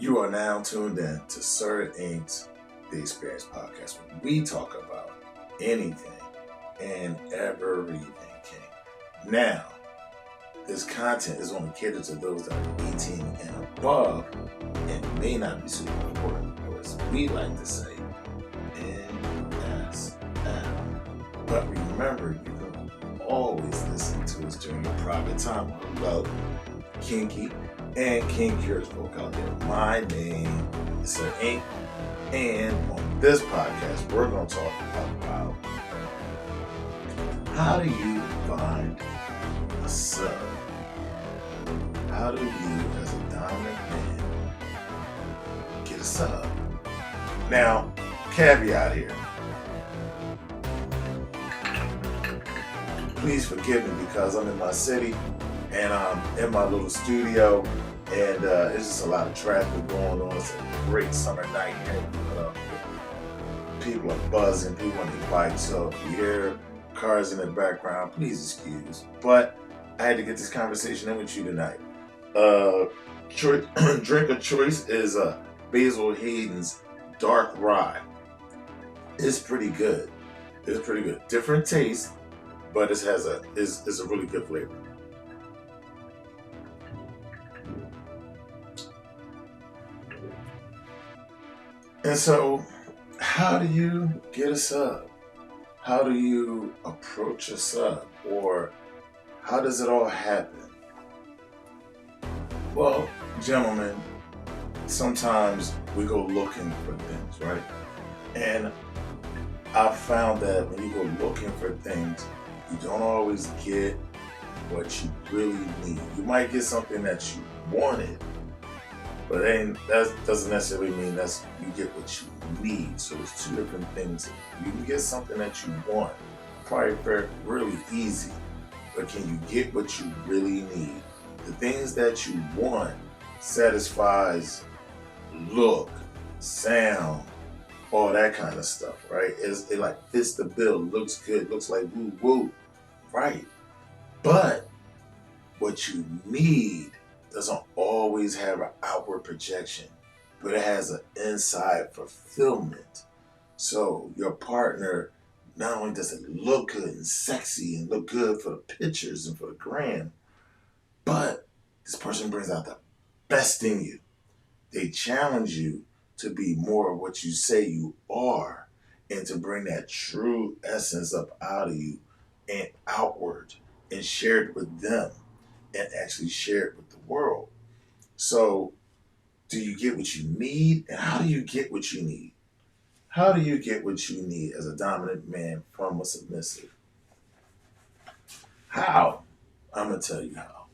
You are now tuned in to Sir Inc.'s The Experience Podcast, where we talk about anything and everything. Now, this content is only catered to those that are 18 and above and may not be suitable for it, or as we like to say, NSF. But remember, you can always listen to us during your private time on Love, Kinky, and Kinkier folk out there. My name is Sir Inc. And on this podcast, we're going to talk about how do you find a sub? How do you, as a dominant man, get a sub? Now, caveat here. Please forgive me because I'm in my city and I'm in my little studio, and it's just a lot of traffic going on. It's a great summer night here. People are buzzing, people on their bikes, so if you hear cars in the background, please excuse. But I had to get this conversation in with you tonight. Drink of choice is Basil Hayden's Dark Rye. It's pretty good. It's pretty good. Different taste, but it has is a really good flavor. And so, how do you get a sub? How do you approach a sub? Or how does it all happen? Well, gentlemen, sometimes we go looking for things, right? And I've found that when you go looking for things, you don't always get what you really need. You might get something that you wanted, but that doesn't necessarily mean that's you get what you need. So it's two different things. You can get something that you want, probably really easy, but can you get what you really need? The things that you want satisfies look, sound, all that kind of stuff, right? It like fits the bill, looks good, looks like woo woo, right? But what you need doesn't always have an outward projection, but it has an inside fulfillment. So your partner, not only does it look good and sexy and look good for the pictures and for the gram, but this person brings out the best in you. They challenge you to be more of what you say you are and to bring that true essence up out of you and outward and share it with them and actually share it with the world. So, do you get what you need? And how do you get what you need? How do you get what you need as a dominant man from a submissive? How? I'm going to tell you how.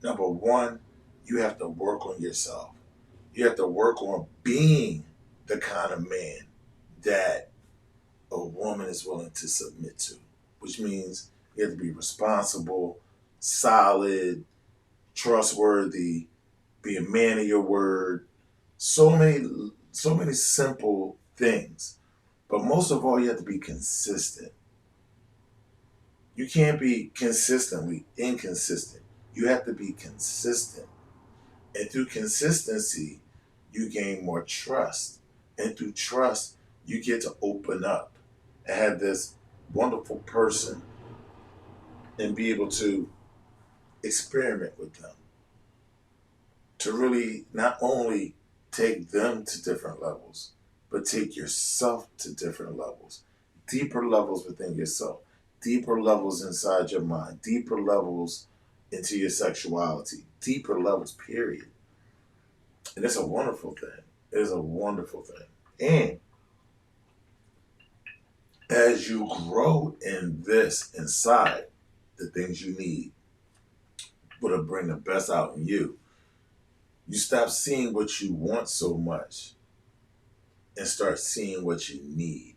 Number one, you have to work on yourself. You have to work on being the kind of man that a woman is willing to submit to, which means you have to be responsible, solid, trustworthy, be a man of your word. So many simple things. But most of all, you have to be consistent. You can't be consistently inconsistent. You have to be consistent. And through consistency, you gain more trust. And through trust, you get to open up and have this wonderful person and be able to experiment with them. To really not only take them to different levels, but take yourself to different levels. Deeper levels within yourself. Deeper levels inside your mind. Deeper levels into your sexuality. Deeper levels, period. And it's a wonderful thing. It is a wonderful thing. And as you grow in this inside, the things you need will bring the best out in you. You stop seeing what you want so much and start seeing what you need.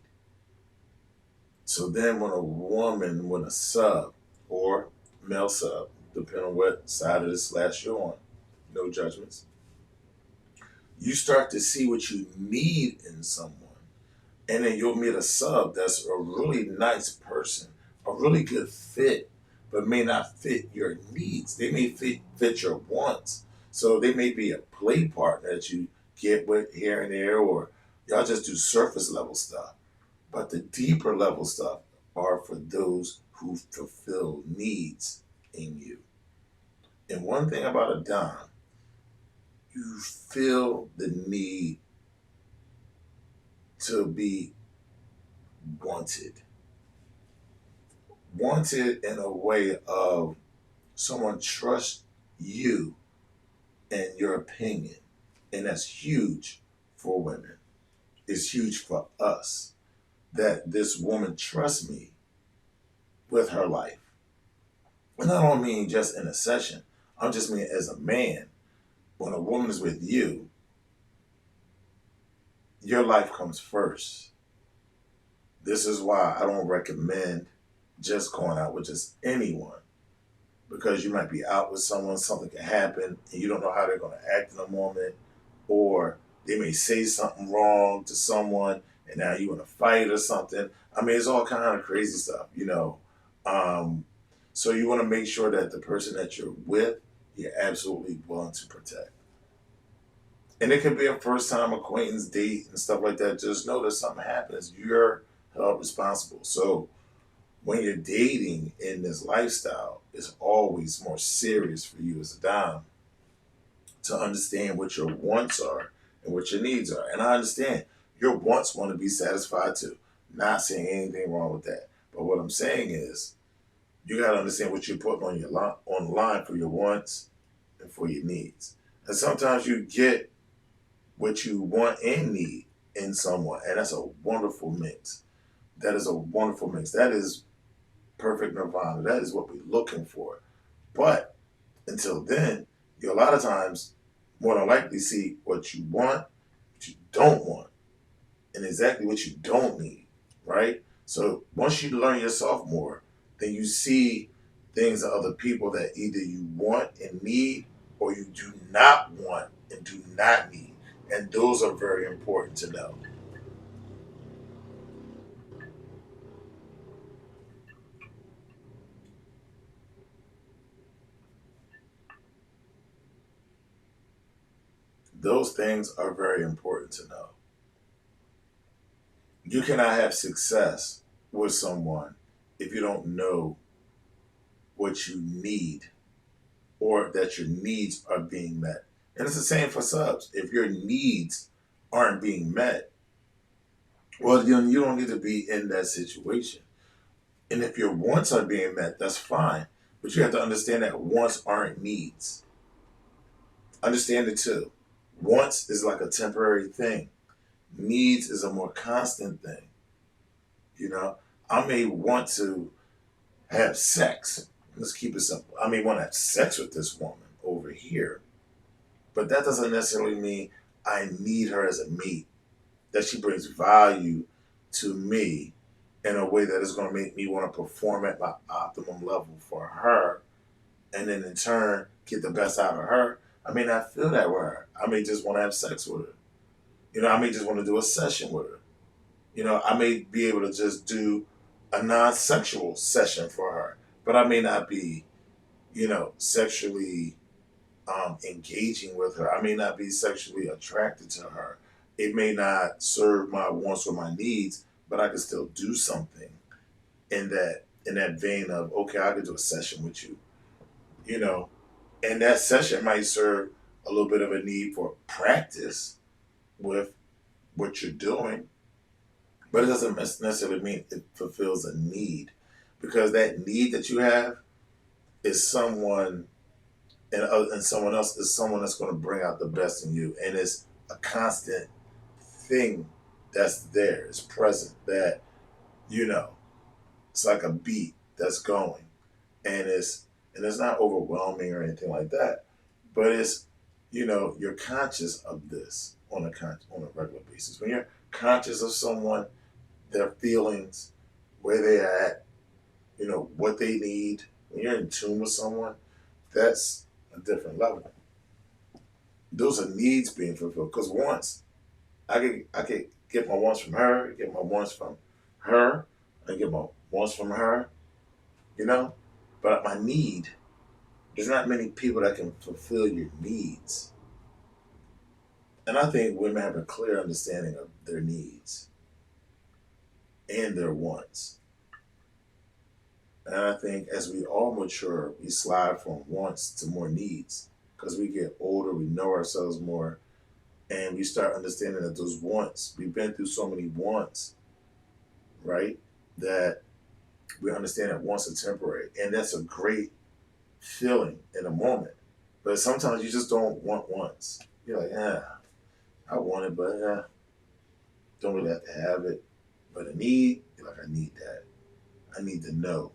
So then when a sub or male sub, depending on what side of the slash you're on, no judgments, you start to see what you need in someone. And then you'll meet a sub that's a really nice person, a really good fit, but may not fit your needs. They may fit your wants. So they may be a play partner that you get with here and there, or y'all just do surface level stuff. But the deeper level stuff are for those who fulfill needs in you. And one thing about a Dom, you feel the need to be wanted. Wanted in a way of someone trusts you and your opinion. And that's huge for women. It's huge for us that this woman trusts me with her life. And I don't mean just in a session. I'm just mean as a man. When a woman is with you, your life comes first. This is why I don't recommend just going out with just anyone, because you might be out with someone, something can happen, and you don't know how they're going to act in a moment, or they may say something wrong to someone, and now you want to fight or something. I mean, it's all kind of crazy stuff. Um, so you want to make sure that the person that you're with, you're absolutely willing to protect. And it could be a first time acquaintance date and stuff like that. Just know that something happens. You're held responsible. So when you're dating in this lifestyle, it's always more serious for you as a dom to understand what your wants are and what your needs are. And I understand your wants want to be satisfied too. Not saying anything wrong with that. But what I'm saying is you got to understand what you're putting on on the line for your wants and for your needs. And sometimes you get what you want and need in someone, and that's a wonderful mix. That is a wonderful mix. That is perfect nirvana. That is what we're looking for. But until then, you a lot of times more than likely see what you want, what you don't want, and exactly what you don't need, right? So once you learn yourself more, then you see things in other people that either you want and need, or you do not want and do not need. And those are very important to know. Those things are very important to know. You cannot have success with someone if you don't know what you need, or that your needs are being met. And it's the same for subs. If your needs aren't being met, well, you don't need to be in that situation. And if your wants are being met, that's fine. But you have to understand that wants aren't needs. Understand it too. Wants is like a temporary thing. Needs is a more constant thing. You know, I may want to have sex. Let's keep it simple. I may want to have sex with this woman over here, but that doesn't necessarily mean I need her as a mate, that she brings value to me in a way that is going to make me want to perform at my optimum level for her, and then in turn get the best out of her. I may not feel that with her. I may just want to have sex with her. I may just want to do a session with her. I may be able to just do a non-sexual session for her, but I may not be, sexually engaging with her. I may not be sexually attracted to her. It may not serve my wants or my needs, but I can still do something in that vein of, okay, I could do a session with you, you know, and that session might serve a little bit of a need for practice with what you're doing, but it doesn't necessarily mean it fulfills a need, because that need that you have is someone, and someone else is someone that's going to bring out the best in you, and it's a constant thing that's there, it's present, that you know it's like a beat that's going, and it's not overwhelming or anything like that, but it's, you're conscious of this on a regular basis. When you're conscious of someone, their feelings, where they're at, what they need, when you're in tune with someone, that's a different level. Those are needs being fulfilled. Because once I could get my wants from her, get my wants from her, I get my wants from her, you know, but my need. There's not many people that can fulfill your needs. And I think women have a clear understanding of their needs and their wants. And I think as we all mature, we slide from wants to more needs because we get older, we know ourselves more, and we start understanding that those wants, we've been through so many wants, right? That we understand that wants are temporary. And that's a great feeling in a moment. But sometimes you just don't want wants. You're like, I want it, but don't really have to have it. But a need, you're like, I need that. I need to know,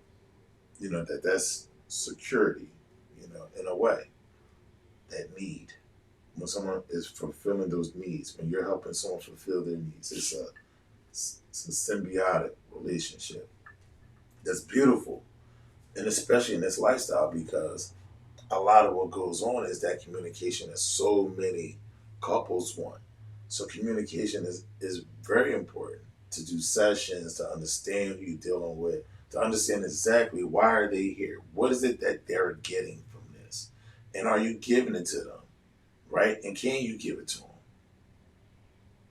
that that's security, in a way, that need. When someone is fulfilling those needs, when you're helping someone fulfill their needs, it's a symbiotic relationship. That's beautiful. And especially in this lifestyle, because a lot of what goes on is that communication that so many couples want. So communication is very important to do sessions, to understand who you're dealing with, to understand exactly why are they here? What is it that they're getting from this? And are you giving it to them? Right? And can you give it to them?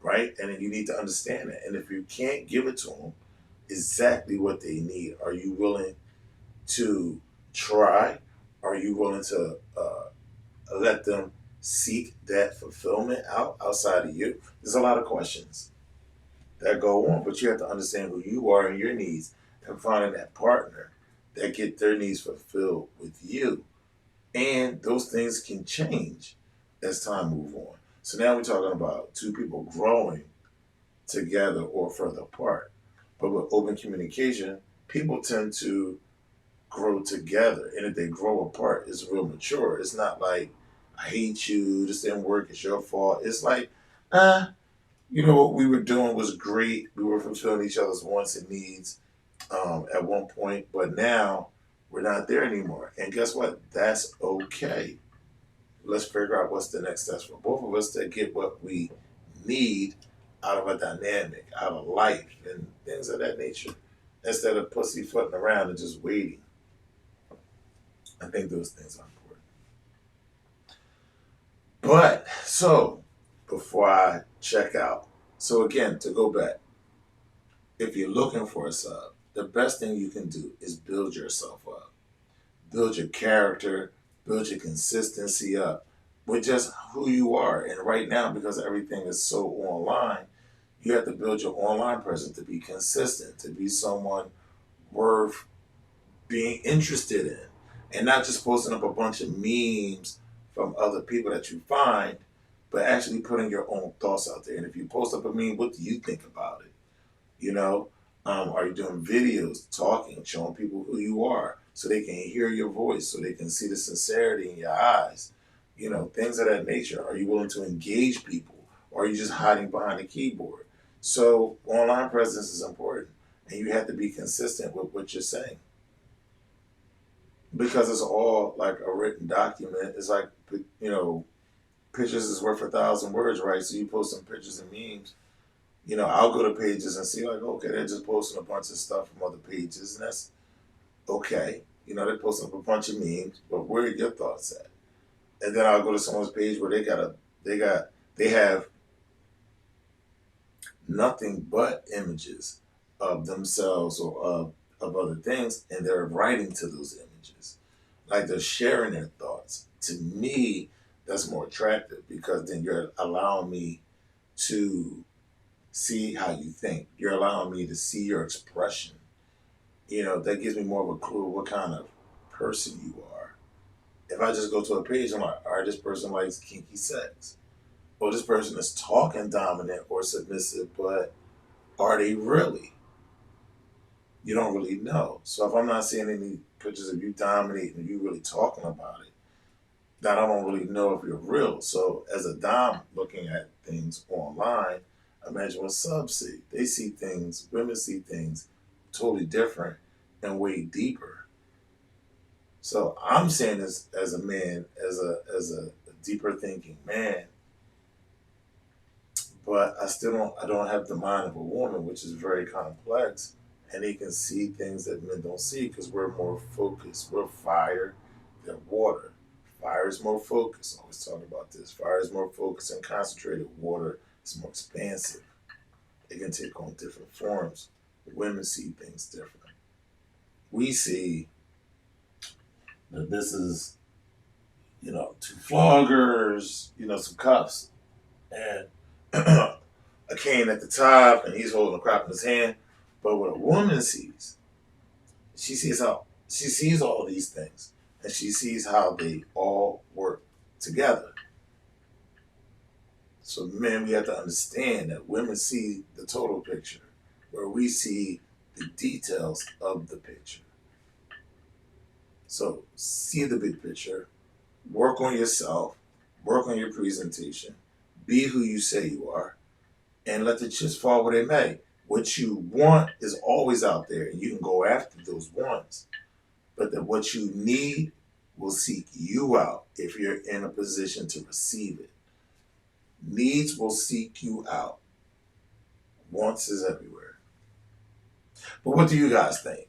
Right? And then you need to understand that. And if you can't give it to them exactly what they need, are you willing to try? Are you willing to let them seek that fulfillment outside of you? There's a lot of questions that go on, but you have to understand who you are and your needs, and finding that partner that get their needs fulfilled with you. And those things can change as time move on. So now we're talking about two people growing together or further apart. But with open communication, people tend to grow together. And if they grow apart, it's real mature. It's not like, I hate you, this didn't work, it's your fault. It's like, what we were doing was great. We were fulfilling each other's wants and needs at one point, but now we're not there anymore. And guess what? That's okay. Let's figure out what's the next steps for both of us to get what we need out of a dynamic, out of life, and things of that nature, instead of pussyfooting around and just waiting. I think those things are important. But so before I check out, so again, to go back, if you're looking for a sub, the best thing you can do is build yourself up, build your character, build your consistency up with just who you are. And right now, because everything is so online, you have to build your online presence to be consistent, to be someone worth being interested in, and not just posting up a bunch of memes from other people that you find, but actually putting your own thoughts out there. And if you post up a meme, what do you think about it? You know, are you doing videos, talking, showing people who you are so they can hear your voice, so they can see the sincerity in your eyes? Things of that nature. Are you willing to engage people, or are you just hiding behind a keyboard? So online presence is important, and you have to be consistent with what you're saying, because it's all like a written document. It's like, pictures is worth 1,000 words, right? So you post some pictures and memes. I'll go to pages and see like, okay, they're just posting a bunch of stuff from other pages, and that's okay. They're posting up a bunch of memes, but where are your thoughts at? And then I'll go to someone's page where they have nothing but images of themselves or of other things, and they're writing to those images. Like they're sharing their thoughts. To me, that's more attractive, because then you're allowing me to see how you think. You're allowing me to see your expression. That gives me more of a clue what kind of person you are. If I just go to a page, I'm like, all right, this person likes kinky sex. Or this person is talking dominant or submissive, but are they really? You don't really know. So if I'm not seeing any pictures of you dominating and you really talking about it, then I don't really know if you're real. So as a dom looking at things online, imagine what subs see. They see things, women see things totally different and way deeper. So I'm saying this as a man, as a deeper thinking man, but I don't have the mind of a woman, which is very complex, and they can see things that men don't see because we're more focused. We're fire, That water, fire is more focused. I always talk about this. Fire is more focused and concentrated. Water is more expansive. It can take on different forms. Women see things different. We see that this is, two floggers, some cuffs, and a cane at the top, and he's holding a crop in his hand. But what a woman sees, she sees all these things, and she sees how they all work together. So men, we have to understand that women see the total picture, where we see the details of the picture. So see the big picture, work on yourself, work on your presentation, be who you say you are, and let the chips fall where they may. What you want is always out there, and you can go after those wants. But that what you need will seek you out if you're in a position to receive it. Needs will seek you out. Wants is everywhere. But what do you guys think?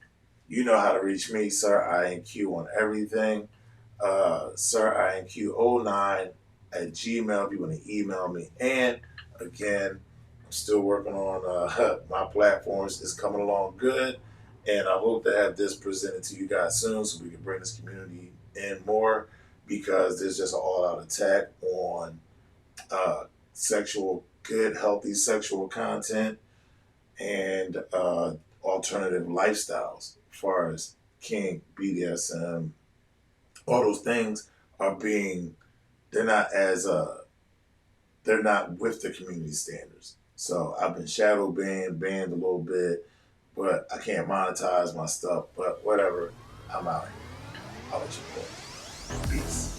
You know how to reach me, Sir INQ, on everything. Sir INQ09 at Gmail if you want to email me. And again, I'm still working on my platforms. It's coming along good. And I hope to have this presented to you guys soon so we can bring this community in more, because there's just an all-out attack on good, healthy sexual content and alternative lifestyles, as far as kink, BDSM, all those things are being, they're not as, they're not with the community standards. So I've been shadow banned a little bit, but I can't monetize my stuff, but whatever, I'm out here. I'll let you go. Peace.